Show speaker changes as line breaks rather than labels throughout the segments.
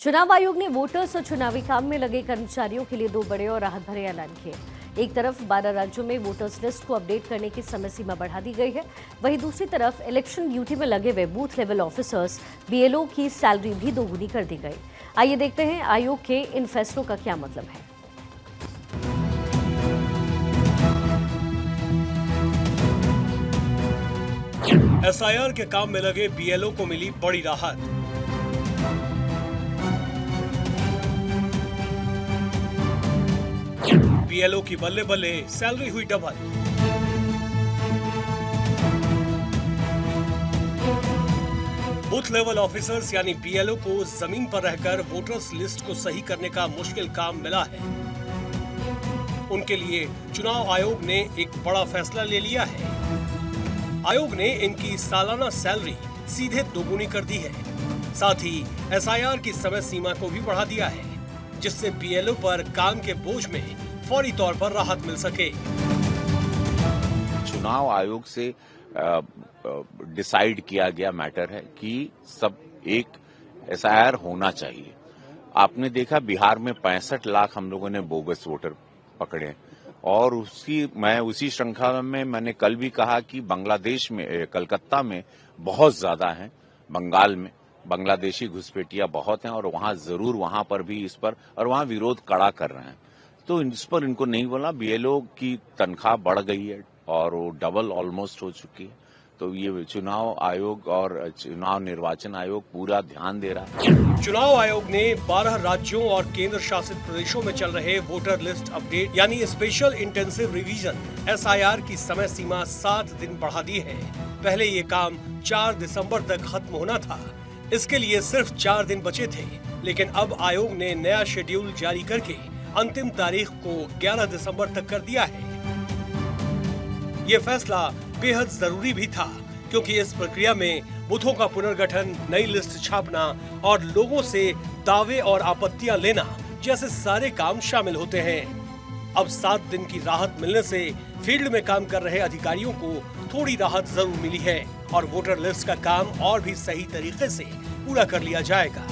चुनाव आयोग ने वोटर्स और चुनावी काम में लगे कर्मचारियों के लिए दो बड़े और राहत भरे ऐलान किए। एक तरफ 12 राज्यों में वोटर्स लिस्ट को अपडेट करने की समय सीमा बढ़ा दी गई है, वहीं दूसरी तरफ इलेक्शन ड्यूटी में लगे हुए बूथ लेवल ऑफिसर्स बीएलओ की सैलरी भी दोगुनी कर दी गई। आइए देखते हैं आयोग के इन फैसलों का क्या मतलब है।
एसआईआर के काम में लगे बीएलओ को मिली बड़ी राहत। बीएलओ की बल्ले बल्ले सैलरी हुई डबल। बूथ लेवल ऑफिसर्स यानी बीएलओ को जमीन पर रहकर वोटर्स लिस्ट को सही करने का मुश्किल काम मिला है। उनके लिए चुनाव आयोग ने एक बड़ा फैसला ले लिया है। आयोग ने इनकी सालाना सैलरी सीधे दोगुनी कर दी है। साथ ही एसआईआर की समय सीमा को भी बढ़ा दिया है, जिससे बीएलओ पर काम के बोझ में फौरी तौर पर राहत मिल सके।
चुनाव आयोग से डिसाइड किया गया मैटर है कि सब एक एसआईआर होना चाहिए। आपने देखा बिहार में 65 लाख हम लोगों ने बोगस वोटर पकड़े और उसी श्रृंखला में मैंने कल भी कहा कि बांग्लादेश में कलकत्ता में बहुत ज्यादा हैं, बंगाल में बांग्लादेशी घुसपैठिया बहुत हैं और वहां पर भी इस पर और वहां विरोध कड़ा कर रहे हैं। तो इस पर इनको नहीं बोला। बीएलओ की तनख्वाह बढ़ गई है और वो डबल ऑलमोस्ट हो चुकी है। तो ये चुनाव आयोग और चुनाव निर्वाचन आयोग पूरा ध्यान दे रहा है।
चुनाव आयोग ने 12 राज्यों और केंद्र शासित प्रदेशों में चल रहे वोटर लिस्ट अपडेट यानी स्पेशल इंटेंसिव रिवीजन एसआईआर की समय सीमा 7 दिन बढ़ा दी है। पहले ये काम 4 दिसंबर तक खत्म होना था। इसके लिए सिर्फ 4 दिन बचे थे, लेकिन अब आयोग ने नया शेड्यूल जारी करके अंतिम तारीख को 11 दिसंबर तक कर दिया है। ये फैसला बेहद जरूरी भी था, क्योंकि इस प्रक्रिया में बूथों का पुनर्गठन, नई लिस्ट छापना और लोगों से दावे और आपत्तियां लेना जैसे सारे काम शामिल होते हैं। अब 7 दिन की राहत मिलने से फील्ड में काम कर रहे अधिकारियों को थोड़ी राहत जरूर मिली है और वोटर लिस्ट का काम और भी सही तरीके से पूरा कर लिया जाएगा।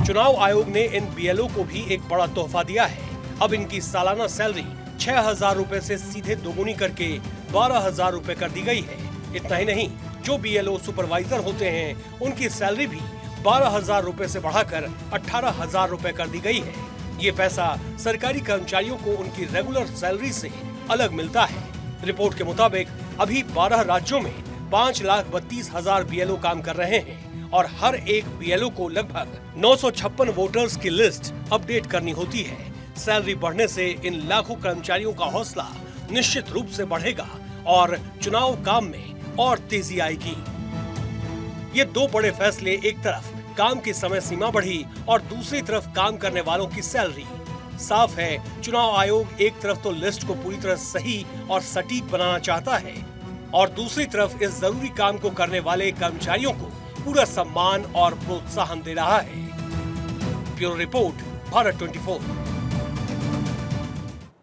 चुनाव आयोग ने इन बीएलओ को भी एक बड़ा तोहफा दिया है। अब इनकी सालाना सैलरी 6,000 रूपए से सीधे दोगुनी करके 12,000 रूपए कर दी गई है। इतना ही नहीं, जो बीएलओ सुपरवाइजर होते हैं उनकी सैलरी भी 12,000 रूपए से बढ़ाकर 18,000 रूपए कर दी गई है। ये पैसा सरकारी कर्मचारियों को उनकी रेगुलर सैलरी से अलग मिलता है। रिपोर्ट के मुताबिक अभी 12 राज्यों में 5,32,000 बीएलओ काम कर रहे हैं और हर एक बीएलओ को लगभग 956 वोटर्स की लिस्ट अपडेट करनी होती है। सैलरी बढ़ने से इन लाखों कर्मचारियों का हौसला निश्चित रूप से बढ़ेगा और चुनाव काम में और तेजी आएगी। ये दो बड़े फैसले, एक तरफ काम की समय सीमा बढ़ी और दूसरी तरफ काम करने वालों की सैलरी। साफ है, चुनाव आयोग एक तरफ तो लिस्ट को पूरी तरह सही और सटीक बनाना चाहता है और दूसरी तरफ इस जरूरी काम को करने वाले कर्मचारियों को पूरा सम्मान और प्रोत्साहन दे रहा है। Bureau report, Bharat 24।